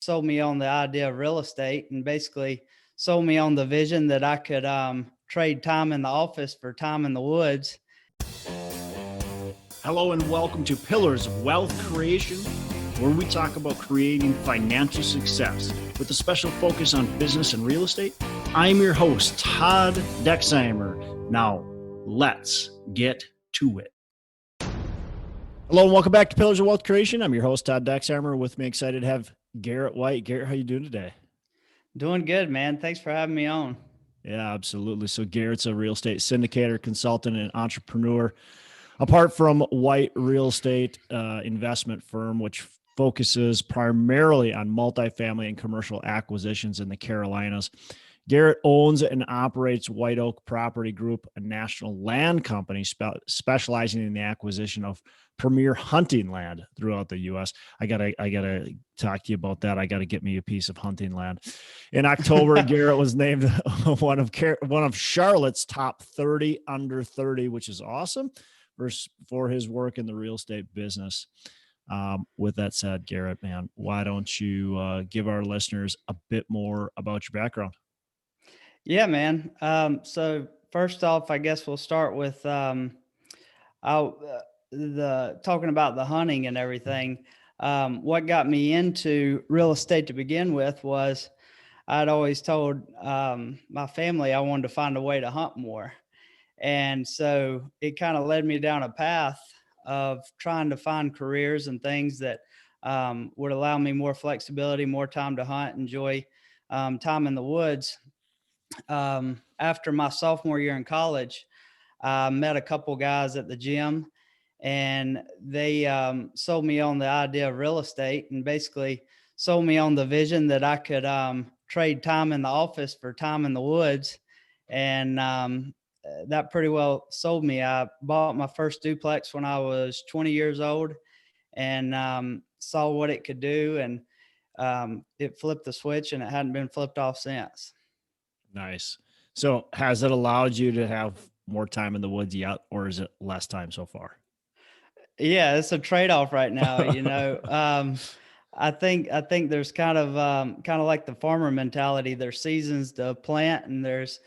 sold me on the idea of real estate and basically sold me on the vision that I could trade time in the office for time in the woods. Hello and welcome to Pillars of Wealth Creation, where we talk about creating financial success with a special focus on business and real estate. I'm your host, Todd Dexheimer. Now, let's get to it. Hello and welcome back to Pillars of Wealth Creation. I'm your host, Todd Dexheimer. With me, excited to have Garrett White. Garrett, how you doing today? Doing good, man. Thanks for having me on. Yeah, absolutely. So Garrett's a real estate syndicator, consultant, and entrepreneur. Apart from White Real Estate investment firm, which focuses primarily on multifamily and commercial acquisitions in the Carolinas, Garrett owns and operates White Oak Property Group, a national land company specializing in the acquisition of premier hunting land throughout the U.S. I gotta talk to you about that. I gotta get me a piece of hunting land. In October, Garrett was named one of Charlotte's top 30 under 30, which is awesome for his work in the real estate business. With that said, Garrett, man, why don't you give our listeners a bit more about your background? Yeah, man. So first off, I guess we'll start with talking about the hunting and everything. What got me into real estate to begin with was I'd always told my family I wanted to find a way to hunt more. And so it kind of led me down a path of trying to find careers and things that would allow me more flexibility, more time to hunt, enjoy time in the woods. After my sophomore year in college, I met a couple guys at the gym, and they sold me on the idea of real estate and basically sold me on the vision that I could trade time in the office for time in the woods. And that pretty well sold me. I bought my first duplex when I was 20 years old and saw what it could do. And it flipped the switch, and it hadn't been flipped off since. Nice. So has it allowed you to have more time in the woods yet, or is it less time so far? Yeah, it's a trade-off right now. I think there's kind of like the farmer mentality. There's seasons to plant, and there's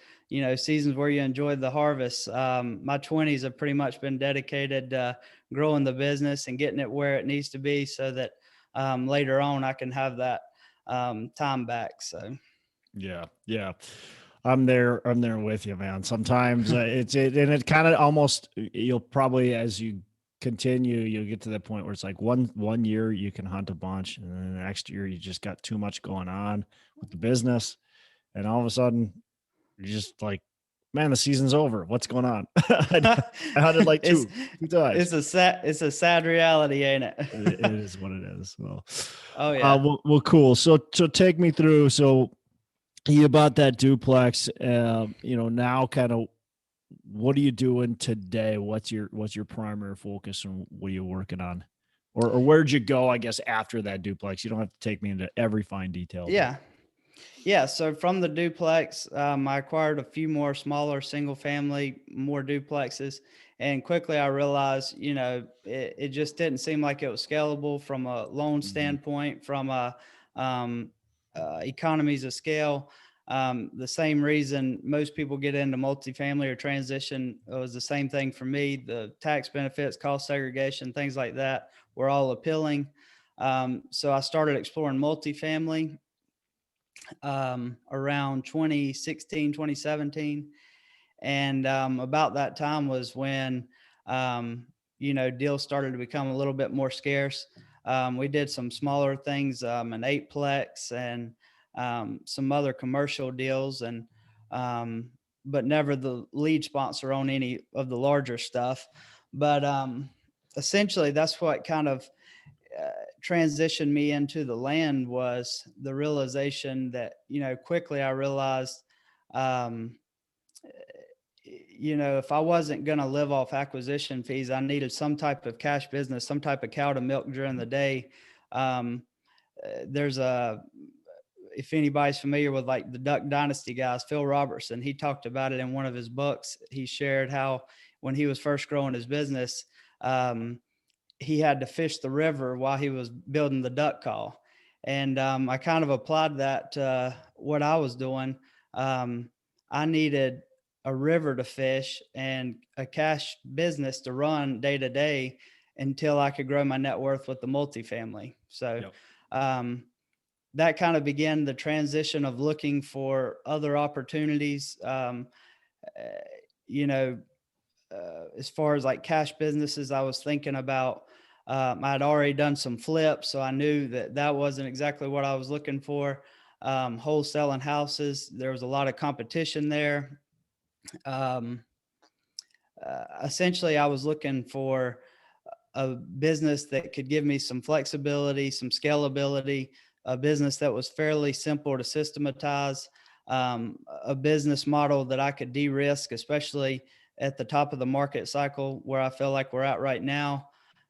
seasons where you enjoy the harvest. My 20s have pretty much been dedicated to growing the business and getting it where it needs to be, so that later on I can have that time back. So. Yeah. I'm there with you, man. Sometimes and it kind of almost, you'll probably, as you continue, you'll get to that point where it's like one year you can hunt a bunch, and then the next year you just got too much going on with the business, and all of a sudden you're just like, man, the season's over. What's going on? I hunted like two times. It's a sad reality, ain't it? It is what it is. Well, oh yeah. Well, cool. So take me through. So you bought that duplex. Now kind of, what are you doing today? What's your primary focus, and what are you working on? Or where'd you go, I guess, after that duplex? You don't have to take me into every fine detail. Yeah. So from the duplex, I acquired a few more smaller single family, more duplexes. And quickly I realized, it just didn't seem like it was scalable from a loan standpoint, from a economies of scale. The same reason most people get into multifamily or transition was the same thing for me. The tax benefits, cost segregation, things like that were all appealing. So I started exploring multifamily around 2016, 2017. And about that time was when, deals started to become a little bit more scarce. We did some smaller things, an 8-plex and some other commercial deals, and but never the lead sponsor on any of the larger stuff. But essentially, that's what kind of transitioned me into the land, was the realization that, quickly I realized, if I wasn't going to live off acquisition fees, I needed some type of cash business, some type of cow to milk during the day. If anybody's familiar with like the Duck Dynasty guys, Phil Robertson, he talked about it in one of his books. He shared how when he was first growing his business, he had to fish the river while he was building the duck call. And I kind of applied that to what I was doing. I needed a river to fish and a cash business to run day to day until I could grow my net worth with the multifamily. So Yep. that kind of began the transition of looking for other opportunities. Uh, you know, as far as like cash businesses, I was thinking about, I'd already done some flips, so I knew that that wasn't exactly what I was looking for. Wholesaling houses, there was a lot of competition there. Um, Essentially, I was looking for a business that could give me some flexibility, some scalability, a business that was fairly simple to systematize, a business model that I could de-risk, especially at the top of the market cycle where I feel like we're at right now,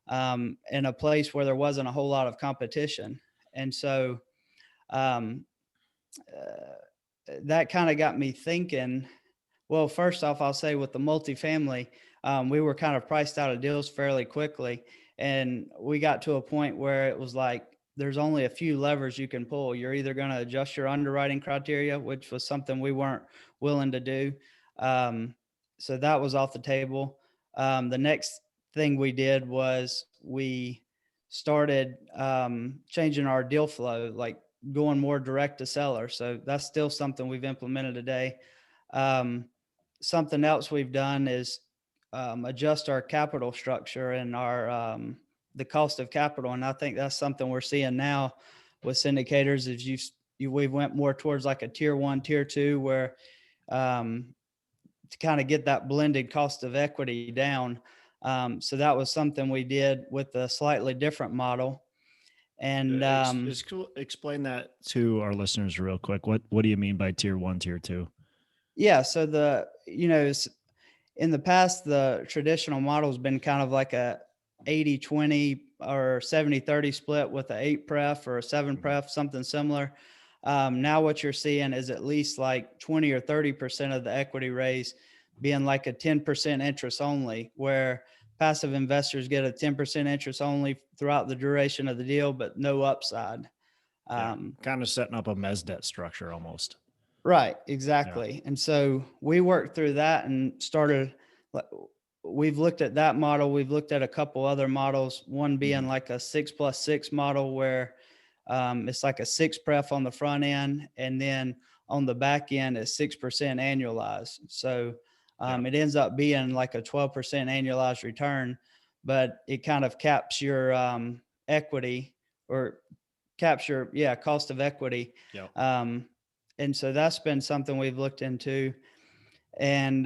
in a place where there wasn't a whole lot of competition. And so um, that kind of got me thinking. Well, first off, I'll say with the multifamily, we were kind of priced out of deals fairly quickly. And we got to a point where it was like, there's only a few levers you can pull. You're either going to adjust your underwriting criteria, which was something we weren't willing to do. So that was off the table. The next thing we did was we started changing our deal flow, like going more direct to seller. So that's still something we've implemented today. Something else we've done is adjust our capital structure and our the cost of capital, and I think that's something we're seeing now with syndicators. Is we went more towards like a tier 1, tier 2, where to kind of get that blended cost of equity down. So that was something we did with a slightly different model. And Explain that to our listeners real quick. What do you mean by tier 1, tier 2? yeah, so in the past, the traditional model has been kind of like a 80-20 or 70-30 split with an 8 pref or a 7 pref, something similar. Now what you're seeing is at least like 20 or 30% of the equity raise being like a 10% interest only, where passive investors get a 10% interest only throughout the duration of the deal, but no upside. Kind of setting up a mezz debt structure almost. Right, exactly. Yeah. And so we worked through that and we've looked at that model. We've looked at a couple other models, one being like a 6+6 model where it's like a 6 pref on the front end. And then on the back end, it's 6% annualized. So it ends up being like a 12% annualized return, but it kind of caps your equity or capture, cost of equity. Yeah. And so that's been something we've looked into. And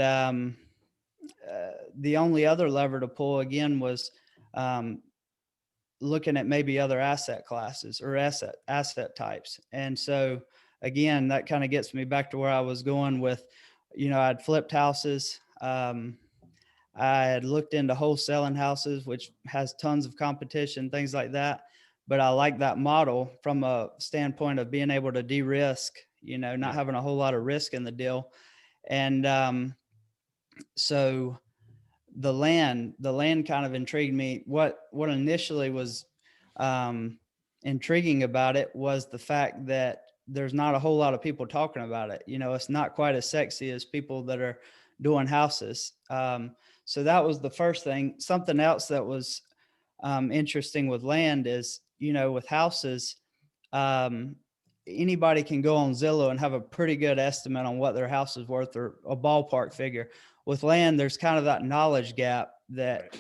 the only other lever to pull again was looking at maybe other asset classes or asset types. And so again, that kind of gets me back to where I was going with, I'd flipped houses. I had looked into wholesaling houses, which has tons of competition, things like that. But I like that model from a standpoint of being able to de-risk, not having a whole lot of risk in the deal. And so the land kind of intrigued me. What initially was intriguing about it was the fact that there's not a whole lot of people talking about it. It's not quite as sexy as people that are doing houses. So that was the first thing. Something else that was interesting with land is, with houses, anybody can go on Zillow and have a pretty good estimate on what their house is worth or a ballpark figure. With land, there's kind of that knowledge gap that,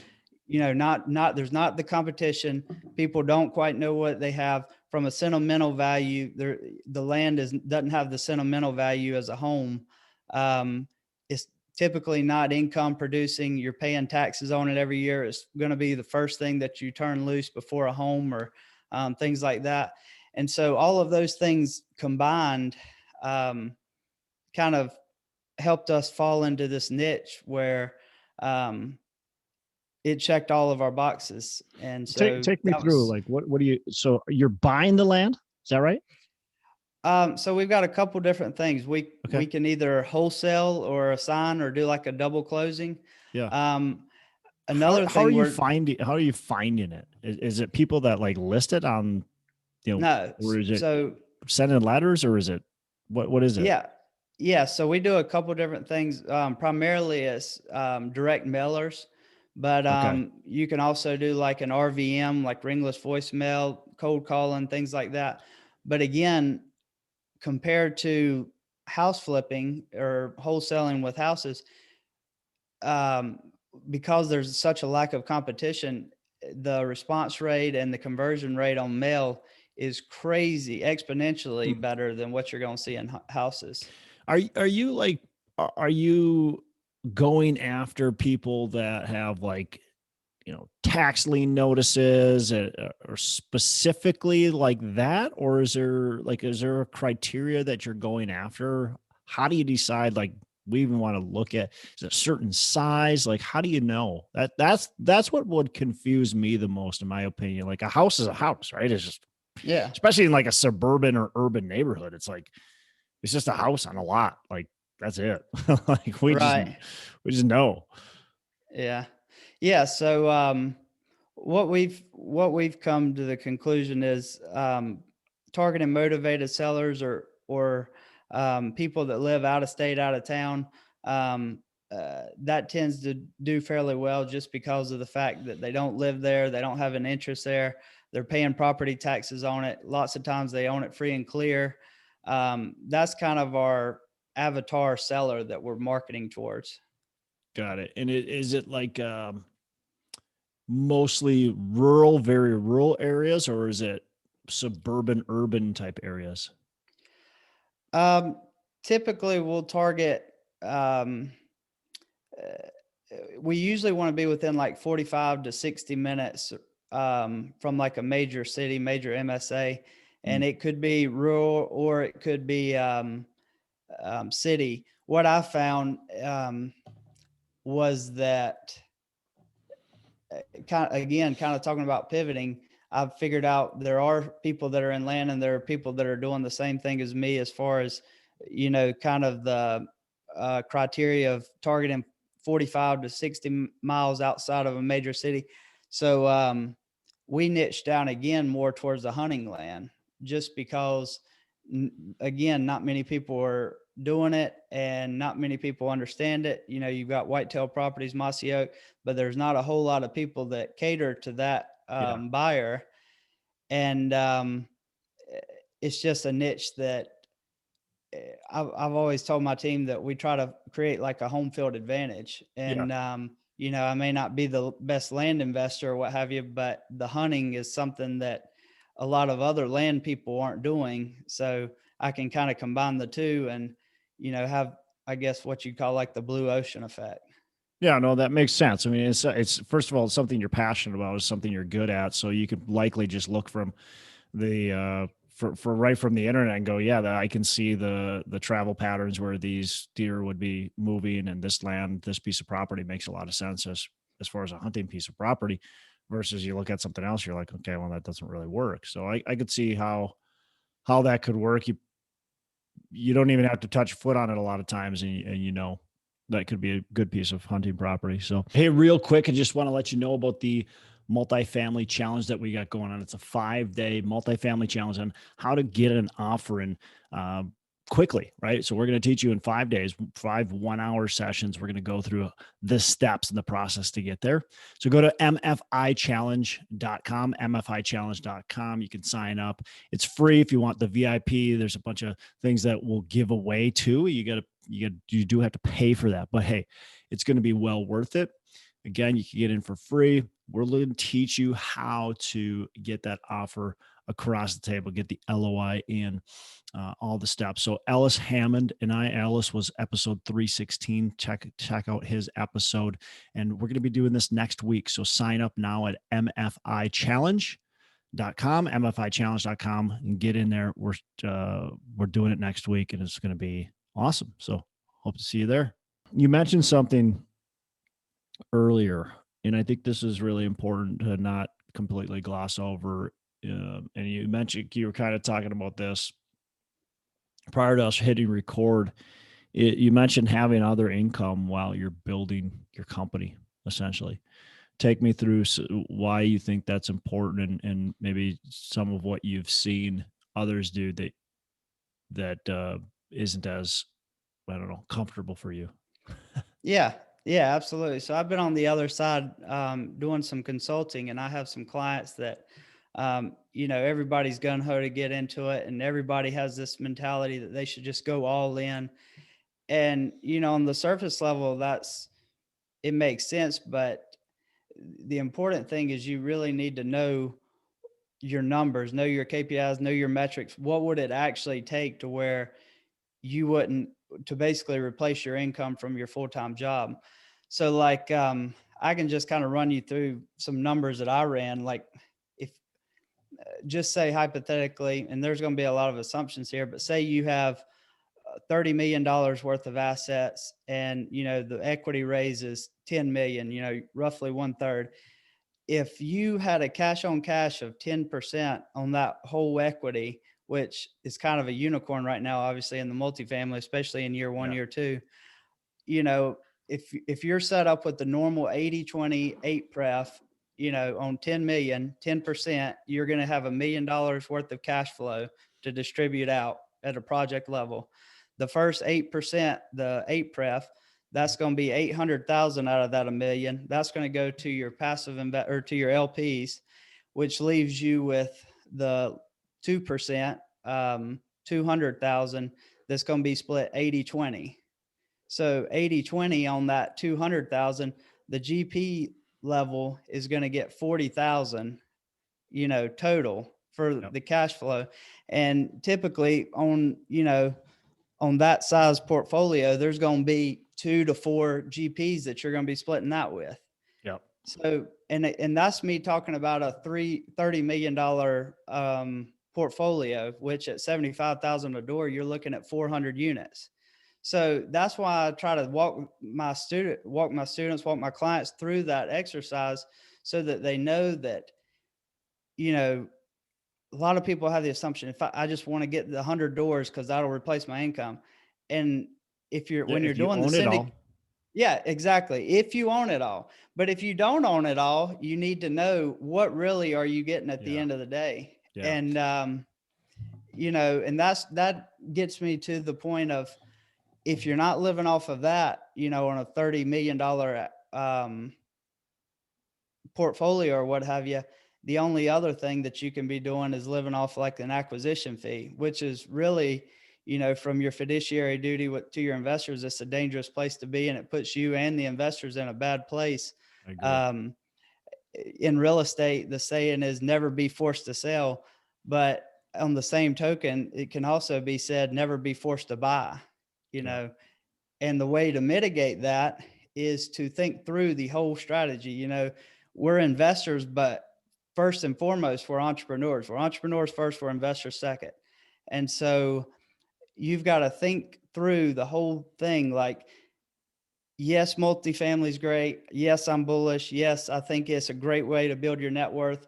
there's not the competition. People don't quite know what they have from a sentimental value. The land doesn't have the sentimental value as a home. It's typically not income producing. You're paying taxes on it every year. It's going to be the first thing that you turn loose before a home or things like that. And so all of those things combined kind of helped us fall into this niche where it checked all of our boxes. And so take me through, like, what do you, so you're buying the land? Is that right? So we've got a couple different things. We can either wholesale or assign or do like a double closing. Yeah. Another how thing are you finding it? Is it people that like list it on No. or is it So sending letters, or is it, what is it? yeah. Yeah. So we do a couple different things. Primarily it's direct mailers, but Okay. you can also do like an RVM, like ringless voicemail, cold calling, things like that. But again, compared to house flipping or wholesaling with houses, um, because there's such a lack of competition, the response rate and the conversion rate on mail is crazy, exponentially Hmm. better than what you're going to see in houses. Are you like, are you going after people that have like, tax lien notices, or specifically like that? Or is there a criteria that you're going after? How do you decide, like, we even want to look at, is it a certain size? Like, how do you know that's what would confuse me the most, in my opinion. Like, a house is a house, right? It's just, Yeah. especially in like a suburban or urban neighborhood, it's like, it's just a house on a lot. Like, that's it. Like, Right. we just know. Yeah. Yeah. So, what we've come to the conclusion is, targeting motivated sellers or people that live out of state, out of town. Um, that tends to do fairly well just because of the fact that they don't live there, they don't have an interest there, they're paying property taxes on it. Lots of times they own it free and clear. That's kind of our avatar seller that we're marketing towards. Got it. And is it like, mostly rural, very rural areas, or is it suburban, urban type areas? Um, Typically, we'll target. Um, uh, we usually want to be within like 45 to 60 minutes from like a major city, major MSA, Mm. and it could be rural or it could be city. What I found was that kind of talking about pivoting, I've figured out there are people that are in land and there are people that are doing the same thing as me as far as, kind of the criteria of targeting 45 to 60 miles outside of a major city. So we niche down again more towards the hunting land just because, again, not many people are doing it and not many people understand it. You've got whitetail properties, mossy oak, but there's not a whole lot of people that cater to that Yeah. buyer. And eh, it's just a niche that I've always told my team that we try to create like a home field advantage. Yeah. And, I may not be the best land investor or what have you, but the hunting is something that a lot of other land people aren't doing. So I can kind of combine the two and, have, I guess, what you call like the blue ocean effect. Yeah, no, that makes sense. I mean, it's first of all, it's something you're passionate about, is something you're good at. So you could likely just look from the for right from the internet and go, yeah, that I can see the travel patterns where these deer would be moving, and this land, this piece of property makes a lot of sense as far as a hunting piece of property. Versus you look at something else, you're like, okay, well, that doesn't really work. So I could see how that could work. You don't even have to touch foot on it a lot of times, and that could be a good piece of hunting property. So, hey, real quick, I just want to let you know about the multifamily challenge that we got going on. It's a 5-day multifamily challenge on how to get an offer in quickly, right? So we're going to teach you in 5 days, 5 1-hour sessions. We're going to go through the steps and the process to get there. So go to mfichallenge.com, mfichallenge.com. You can sign up. It's free. If you want the VIP, there's a bunch of things that we'll give away too. You do have to pay for that, but hey, it's going to be well worth it. Again, you can get in for free. We're going to teach you how to get that offer across the table, get the LOI in, all the steps. So Ellis Hammond and Ellis was episode 316. Check out his episode. And we're going to be doing this next week. So sign up now at mfichallenge.com, and get in there. We're doing it next week, and it's going to be awesome. So hope to see you there. You mentioned something earlier, and I think this is really important to not completely gloss over. And you mentioned, you were kind of talking about this prior to us hitting record. You mentioned having other income while you're building your company, essentially. take me through why you think that's important, and maybe some of what you've seen others do that isn't as, I don't know, comfortable for you. Yeah, yeah, absolutely. So I've been on the other side, doing some consulting, and I have some clients that, everybody's gun ho to get into it, and everybody has this mentality that they should just go all in. And, on the surface level, it makes sense. But the important thing is you really need to know your numbers, know your KPIs, know your metrics. What would it actually take to where you wouldn't, to basically replace your income from your full-time job? So like, I can just kind of run you through some numbers that I ran. Like, if just say hypothetically, and there's going to be a lot of assumptions here, but say you have $30 million worth of assets, and, the equity raise is 10 million, roughly 1/3. If you had a cash on cash of 10% on that whole equity, which is kind of a unicorn right now, obviously in the multifamily, especially in year one, Yeah. year two, you know, if you're set up with the normal 80-20-8 pref, on 10 million, 10%, you're going to have $1 million worth of cash flow to distribute out at a project level. The first 8%, the 8 pref, that's going to be 800,000 out of that 1 million. That's going to go to your passive or to your LPs, which leaves you with the 2%, 200,000, that's going to be split 80-20. So 80-20 on that 200,000, the GP level is going to get 40,000, total for Yep. the cash flow. And typically on that size portfolio, there's going to be 2 to 4 GPs that you're going to be splitting that with. Yep. So, and that's me talking about a $30 million portfolio, which at 75,000 a door, you're looking at 400 units. So that's why I try to walk my clients through that exercise, so that they know that, a lot of people have the assumption, if I just want to get the 100 doors because that'll replace my income. And when you're If you doing the own it all. yeah, exactly. If you own it all, but if you don't own it all, you need to know what really are you getting at the end of the day. Yeah. And, and that gets me to the point of, if you're not living off of that, on a $30 million portfolio or what have you, the only other thing that you can be doing is living off like an acquisition fee, which is really, from your fiduciary duty to your investors, it's a dangerous place to be. And it puts you and the investors in a bad place. I agree. In real estate, the saying is never be forced to sell. But on the same token, it can also be said, never be forced to buy, and the way to mitigate that is to think through the whole strategy. We're investors, but first and foremost, we're entrepreneurs. We're entrepreneurs first, we're investors second. And so you've got to think through the whole thing. Like, yes, multifamily is great. Yes, I'm bullish. Yes, I think it's a great way to build your net worth.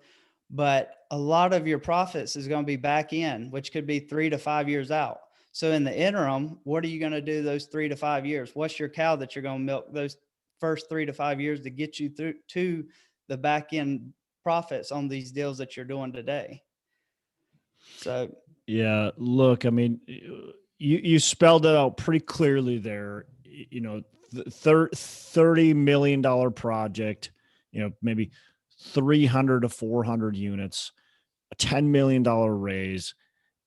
But a lot of your profits is going to be back in, which could be 3 to 5 years out. So in the interim, what are you going to do those 3 to 5 years? What's your cow that you're going to milk those first 3 to 5 years to get you through to the back end profits on these deals that you're doing today? So, Yeah, look, I mean, you spelled it out pretty clearly there. $30 million project, maybe 300 to 400 units, a $10 million raise.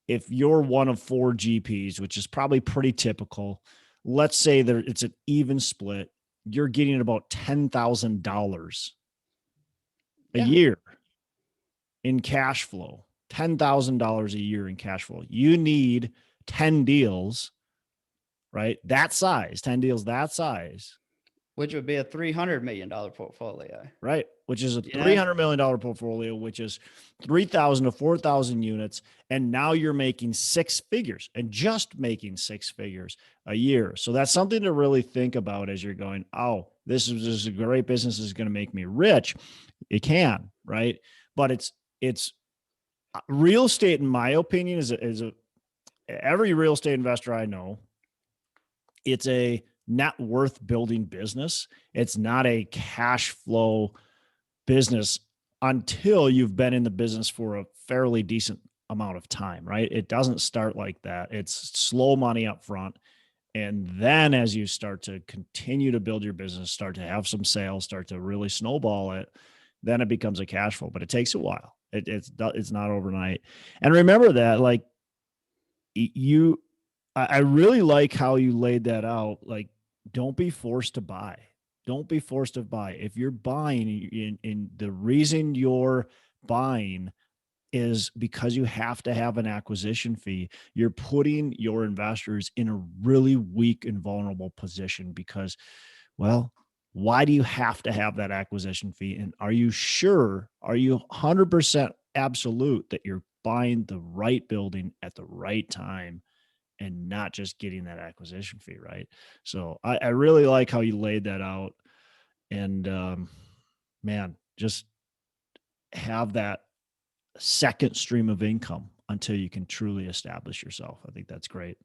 If you're one of 4 GPs, which is probably pretty typical, let's say that it's an even split, you're getting about $10,000 a year in cash flow. $10,000 a year in cash flow. You need 10 deals, right? That size, 10 deals that size. which would be a $300 million portfolio. Right. Which is a $300 million portfolio, which is 3,000 to 4,000 units. And now you're making 6 figures, and just making 6 figures a year. So that's something to really think about as you're going, oh, this is a great business. This is going to make me rich. It can, right? But it's real estate, in my opinion, is every real estate investor I know, it's a net worth building business. It's not a cash flow business until you've been in the business for a fairly decent amount of time, right? It doesn't start like that. It's slow money up front. And then as you start to continue to build your business, start to have some sales, start to really snowball it, then it becomes a cash flow, but it takes a while. It's not overnight. And remember that, like, you, I really like how you laid that out. Like, don't be forced to buy. Don't be forced to buy. If you're buying, in the reason you're buying is because you have to have an acquisition fee. You're putting your investors in a really weak and vulnerable position because, well, why do you have to have that acquisition fee? And are you sure? Are you 100% absolute that you're buying the right building at the right time and not just getting that acquisition fee, right? So I really like how you laid that out. And man, just have that second stream of income until you can truly establish yourself. I think that's great.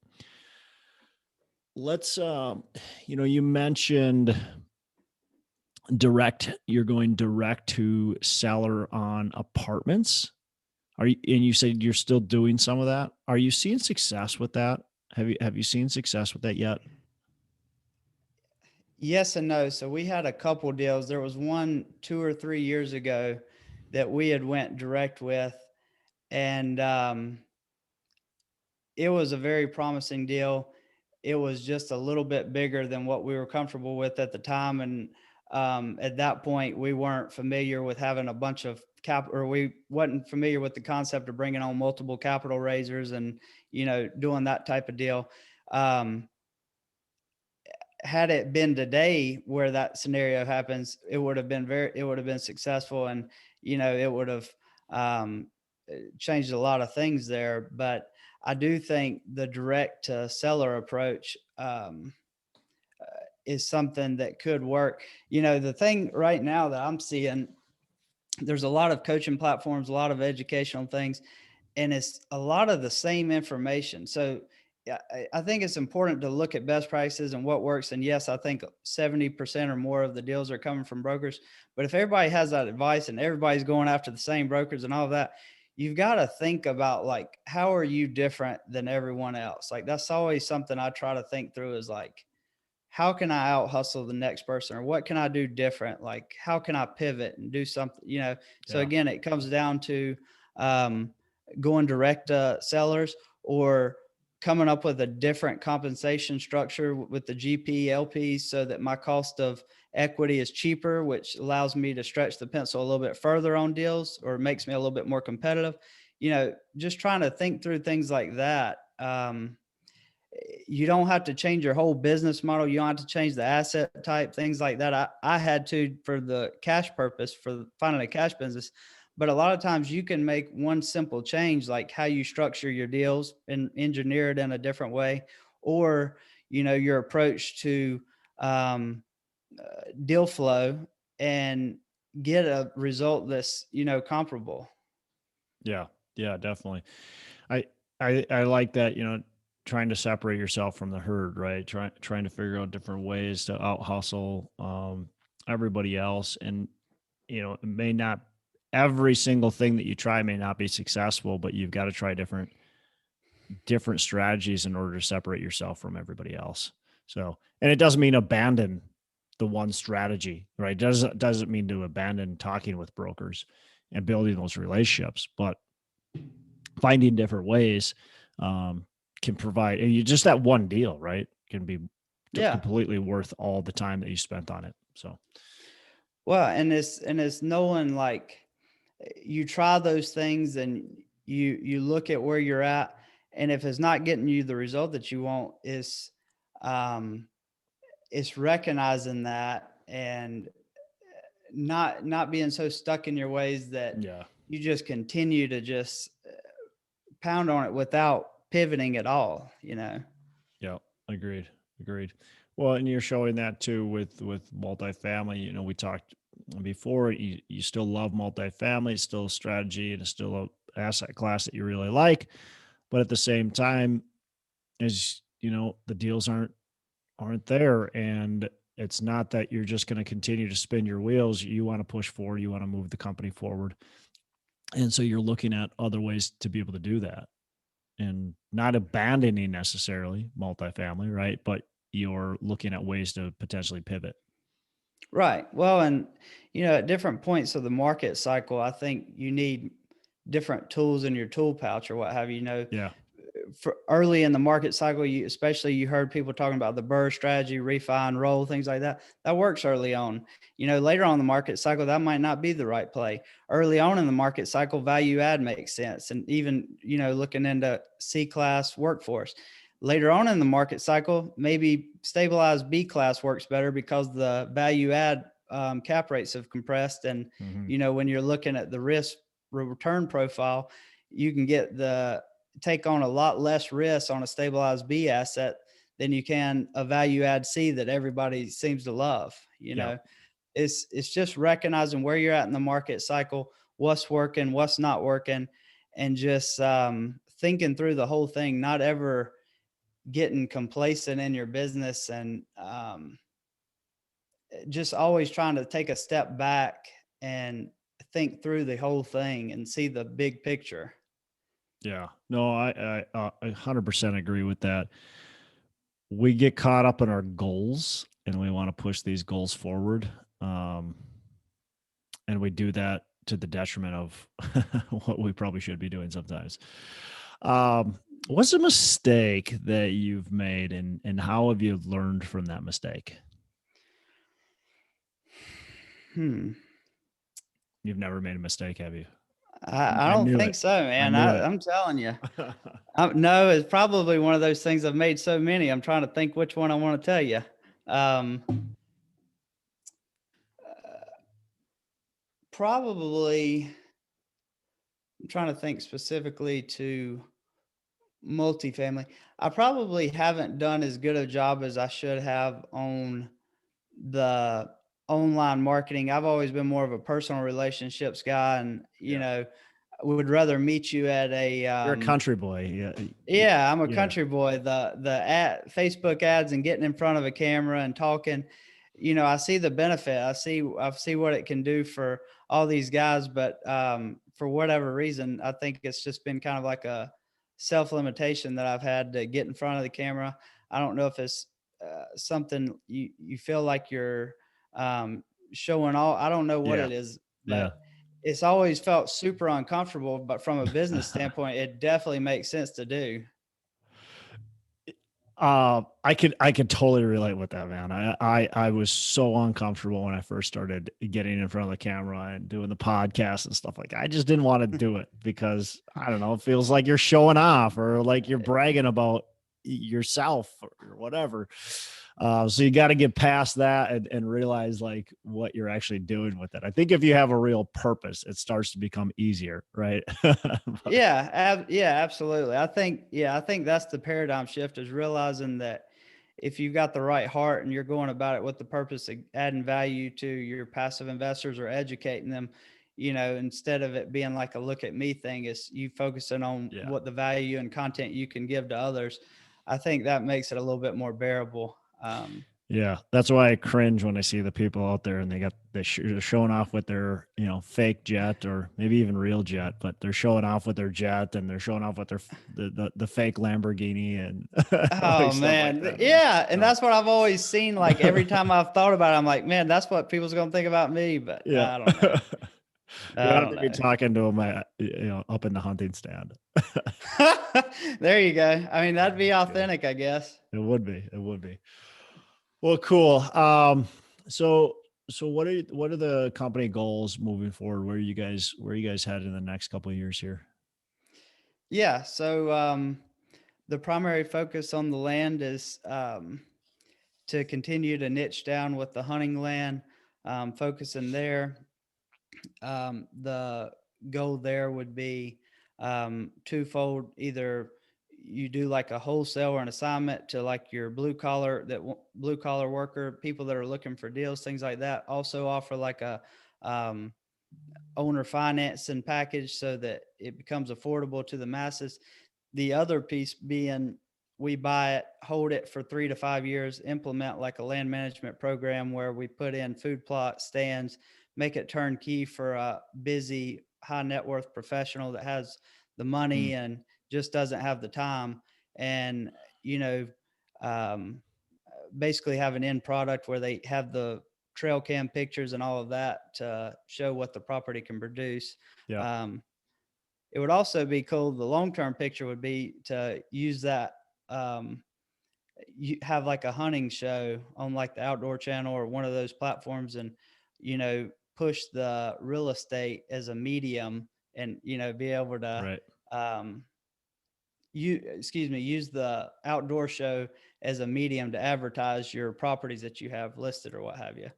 Let's, you mentioned you're going direct to seller on apartments. And you said you're still doing some of that. Are you seeing success with that? Have you seen success with that yet? Yes and no. So we had a couple deals. There was one 2 or 3 years ago that we had went direct with, and it was a very promising deal. It was just a little bit bigger than what we were comfortable with at the time, and at that point, we weren't familiar with having a bunch of or we wasn't familiar with the concept of bringing on multiple capital raisers and doing that type of deal. Um, had it been today where that scenario happens, it would have been successful, and it would have um, changed a lot of things there. But I do think the direct to seller approach is something that could work. The thing right now that I'm seeing, there's a lot of coaching platforms, a lot of educational things, and it's a lot of the same information. So yeah, I think it's important to look at best practices and what works. And yes, I think 70% or more of the deals are coming from brokers. But if everybody has that advice and everybody's going after the same brokers and all of that, you've got to think about, like, how are you different than everyone else? Like, that's always something I try to think through, is like, how can I out hustle the next person, or what can I do different? Like, how can I pivot and do something, So Yeah. again, it comes down to um, going direct to sellers, or coming up with a different compensation structure with the GP LPs so that my cost of equity is cheaper, which allows me to stretch the pencil a little bit further on deals, or makes me a little bit more competitive. Just trying to think through things like that. You don't have to change your whole business model. You don't have to change the asset type, things like that. I had to, for the cash purpose, for finding a cash business. But a lot of times you can make one simple change, like how you structure your deals and engineer it in a different way, or, your approach to deal flow, and get a result that's, comparable. Yeah. Yeah, definitely. I, I like that, trying to separate yourself from the herd, right? Trying to figure out different ways to out hustle, everybody else. And, it may not, every single thing that you try may not be successful, but you've got to try different strategies in order to separate yourself from everybody else. So, and it doesn't mean abandon the one strategy, right? Doesn't mean to abandon talking with brokers and building those relationships, but finding different ways can provide, and you just, that one deal, right, can be Yeah. completely worth all the time that you spent on it. So Well, and it's knowing, like, you try those things, and you look at where you're at, and if it's not getting you the result that you want, um it's recognizing that, and not being so stuck in your ways that yeah, you just continue to just pound on it without pivoting at all. yeah, agreed. Well, and you're showing that too with multifamily. We talked before, you still love multifamily, it's still a strategy, and it's still a asset class that you really like, but at the same time, as the deals aren't there, and It's not that you're just going to continue to spin your wheels. You want to push forward. You want to move the company forward. And so you're looking at other ways to be able to do that, and not abandoning necessarily multifamily, right? But you're looking at ways to potentially pivot. Right. Well, and at different points of the market cycle, I think you need different tools in your tool pouch or what have you. Yeah. For early in the market cycle, you heard people talking about the BRRRR strategy, refi and roll, things like that. That works early on. Later on in the market cycle, that might not be the right play. Early on in the market cycle, value add makes sense. And even, looking into C-class workforce. Later on in the market cycle, maybe stabilized B-class works better because the value add cap rates have compressed. And, when you're looking at the risk return profile, you can take on a lot less risk on a stabilized B asset than you can a value add C that everybody seems to love. It's just recognizing where you're at in the market cycle, what's working, what's not working, and just thinking through the whole thing, not ever getting complacent in your business, and just always trying to take a step back and think through the whole thing and see the big picture. Yeah. No, I 100% agree with that. We get caught up in our goals and we want to push these goals forward. And we do that to the detriment of what we probably should be doing sometimes. What's a mistake that you've made, and how have you learned from that mistake? You've never made a mistake, have you? I I don't knew think it. so, I man. knew it. I'm telling you. No, it's probably one of those things. I've made so many. I'm trying to think which one I want to tell you. Probably, I'm trying to think specifically to multifamily. I probably haven't done as good a job as I should have on the online marketing. I've always been more of a personal relationships guy, and would rather meet you at You're a country boy. Yeah. yeah, I'm a Yeah. country boy. Facebook ads and getting in front of a camera and talking, I see the benefit. I see what it can do for all these guys, but for whatever reason, I think it's just been kind of like a self limitation that I've had to get in front of the camera. I don't know if it's something you feel like you're showing all. I don't know what Yeah. it is, Yeah. but it's always felt super uncomfortable. But from a business standpoint, it definitely makes sense to do. I could totally relate with that, man. I was so uncomfortable when I first started getting in front of the camera and doing the podcast and stuff like that. I just didn't want to do it because I don't know, it feels like you're showing off or like you're bragging about yourself or whatever. So you got to get past that and realize like what you're actually doing with it. I think if you have a real purpose, it starts to become easier, right? Yeah, absolutely. I think that's the paradigm shift, is realizing that if you've got the right heart and you're going about it with the purpose of adding value to your passive investors or educating them, instead of it being like a look at me thing, is you focusing on Yeah. what the value and content you can give to others. I think that makes it a little bit more bearable. Yeah, that's why I cringe when I see the people out there and they're showing off with their fake jet or maybe even real jet, but they're showing off with their jet and they're showing off with the fake Lamborghini and Oh like stuff like man. that, man. Yeah. And So that's what I've always seen. Like every time I've thought about it, I'm like, man, that's what people's going to think about me. But yeah, I don't know. you I have don't to be know. talking to them up in the hunting stand. There you go. I mean, that'd be Yeah, authentic, I guess. it would be. It would be. Well, cool. So what are the company goals moving forward? Where are you guys headed in the next couple of years here? Yeah. So the primary focus on the land is to continue to niche down with the hunting land, focusing there. The goal there would be twofold. Either you do like a wholesale or an assignment to like your blue collar worker, people that are looking for deals, things like that. Also offer like a um, owner financing package so that it becomes affordable to the masses. The other piece being we buy it, hold it for 3 to 5 years, implement like a land management program where we put in food plots, stands, make it turnkey for a busy high net worth professional that has the money and just doesn't have the time. And, you know, um, basically have an end product where they have the trail cam pictures and all of that to show what the property can produce. Yeah. It would also be cool. The long-term picture would be to use that. You have like a hunting show on like the Outdoor Channel or one of those platforms, and, you know, push the real estate as a medium, and, you know, be able to, Right. use the outdoor show as a medium to advertise your properties that you have listed or what have you.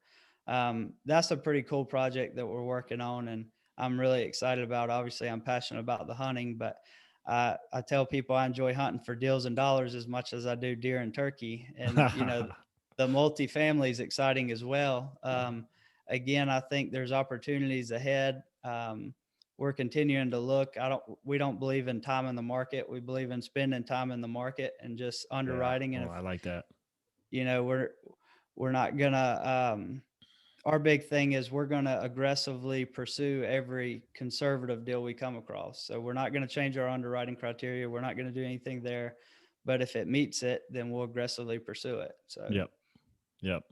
That's a pretty cool project that we're working on, and I'm really excited about. Obviously, I'm passionate about the hunting, but I tell people I enjoy hunting for deals and dollars as much as I do deer and turkey. And, you know, the multifamily is exciting as well. Again, I think there's opportunities ahead. We're continuing to look. We don't believe in time in the market. We believe in spending time in the market and just underwriting. Yeah. And Oh, I like that. you know, we're not gonna, our big thing is we're going to aggressively pursue every conservative deal we come across. So we're not going to change our underwriting criteria. We're not going to do anything there, but if it meets it, then we'll aggressively pursue it. So, Yep.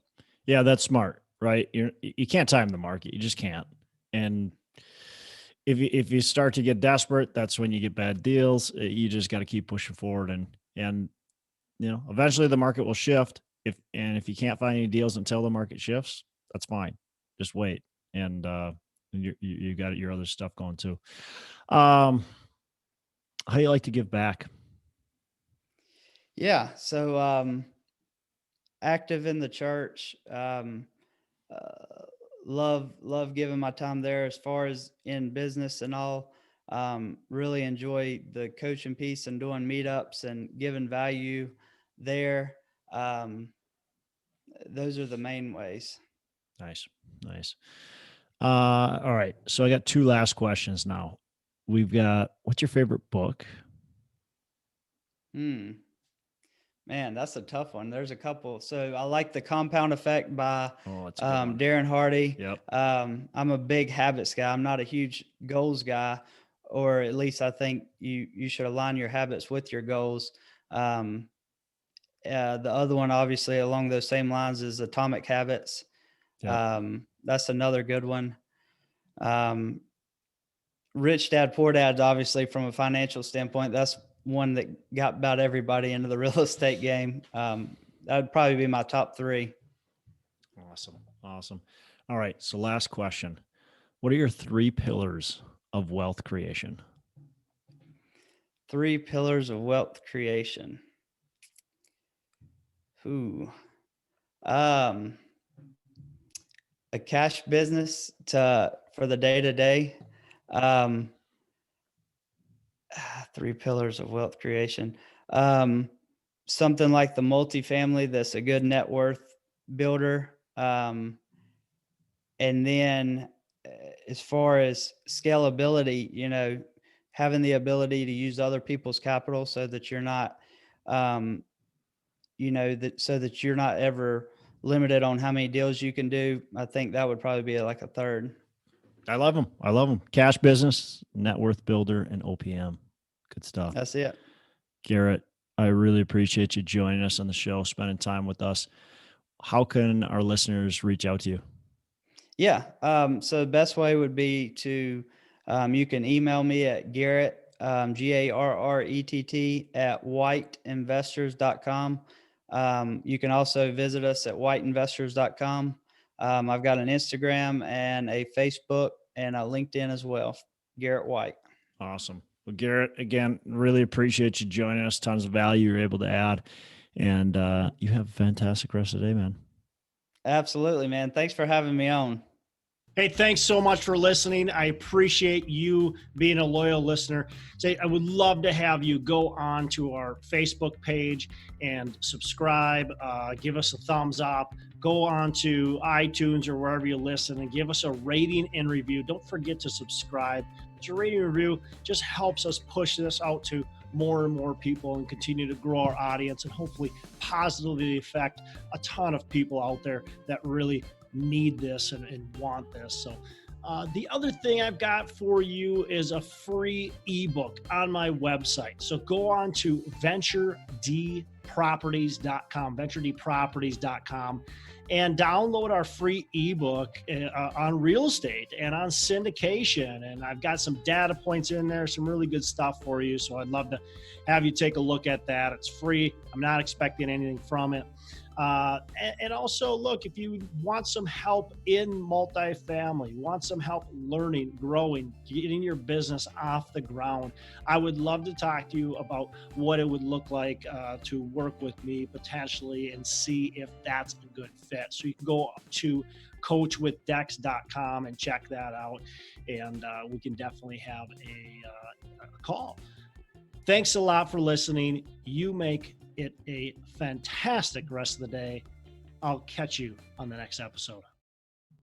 Yeah, that's smart, right? You can't time the market. You just can't. And if you start to get desperate, that's when you get bad deals. You just got to keep pushing forward, and you know, eventually the market will shift. If you can't find any deals until the market shifts, that's fine. Just wait, and you got your other stuff going too. How do you like to give back? yeah. So, active in the church, love giving my time there. As far as in business and all, really enjoy the coaching piece and doing meetups and giving value there. Those are the main ways. Nice. All right. So I got two last questions now. We've got, what's your favorite book? Man, that's a tough one. There's a couple. So I like The Compound Effect by that's a good one. Darren Hardy. Yep. I'm a big habits guy. I'm not a huge goals guy, or at least I think you should align your habits with your goals. The other one, obviously, along those same lines, is Atomic Habits. Yep. That's another good one. Rich Dad, Poor Dad's obviously from a financial standpoint. That's one that got about everybody into the real estate game. That'd probably be my top three. Awesome. All right. So last question. What are your 3 pillars of wealth creation? 3 pillars of wealth creation. Ooh. A cash business for the day to day. 3 pillars of wealth creation. Something like the multifamily that's a good net worth builder. And then as far as scalability, you know, having the ability to use other people's capital so that you're not, so that you're not ever limited on how many deals you can do. I think that would probably be like a third. I love them. Cash business, net worth builder, and OPM. Good stuff. That's it. Garrett, I really appreciate you joining us on the show, spending time with us. How can our listeners reach out to you? Yeah. So the best way would be to, you can email me at Garrett, Garrett at whiteinvestors.com. You can also visit us at whiteinvestors.com. I've got an Instagram and a Facebook and a LinkedIn as well. Garrett White. Awesome. Well, Garrett, again, really appreciate you joining us. Tons of value you're able to add. And you have a fantastic rest of the day, man. Absolutely, man. Thanks for having me on. Hey, thanks so much for listening. I appreciate you being a loyal listener. I would love to have you go on to our Facebook page and subscribe, give us a thumbs up, go on to iTunes or wherever you listen and give us a rating and review. Don't forget to subscribe. It's a rating review, just helps us push this out to more and more people and continue to grow our audience and hopefully positively affect a ton of people out there that really need this and want this. So the other thing I've got for you is a free ebook on my website. So go on to venturedproperties.com, and download our free ebook on real estate and on syndication. And I've got some data points in there, some really good stuff for you. So I'd love to have you take a look at that. It's free. I'm not expecting anything from it. And also, look, if you want some help in multifamily, want some help learning, growing, getting your business off the ground, I would love to talk to you about what it would look like to work with me potentially and see if that's a good fit. So you can go to coachwithdex.com and check that out, and we can definitely have a call. Thanks a lot for listening. You make it a fantastic rest of the day. I'll catch you on the next episode.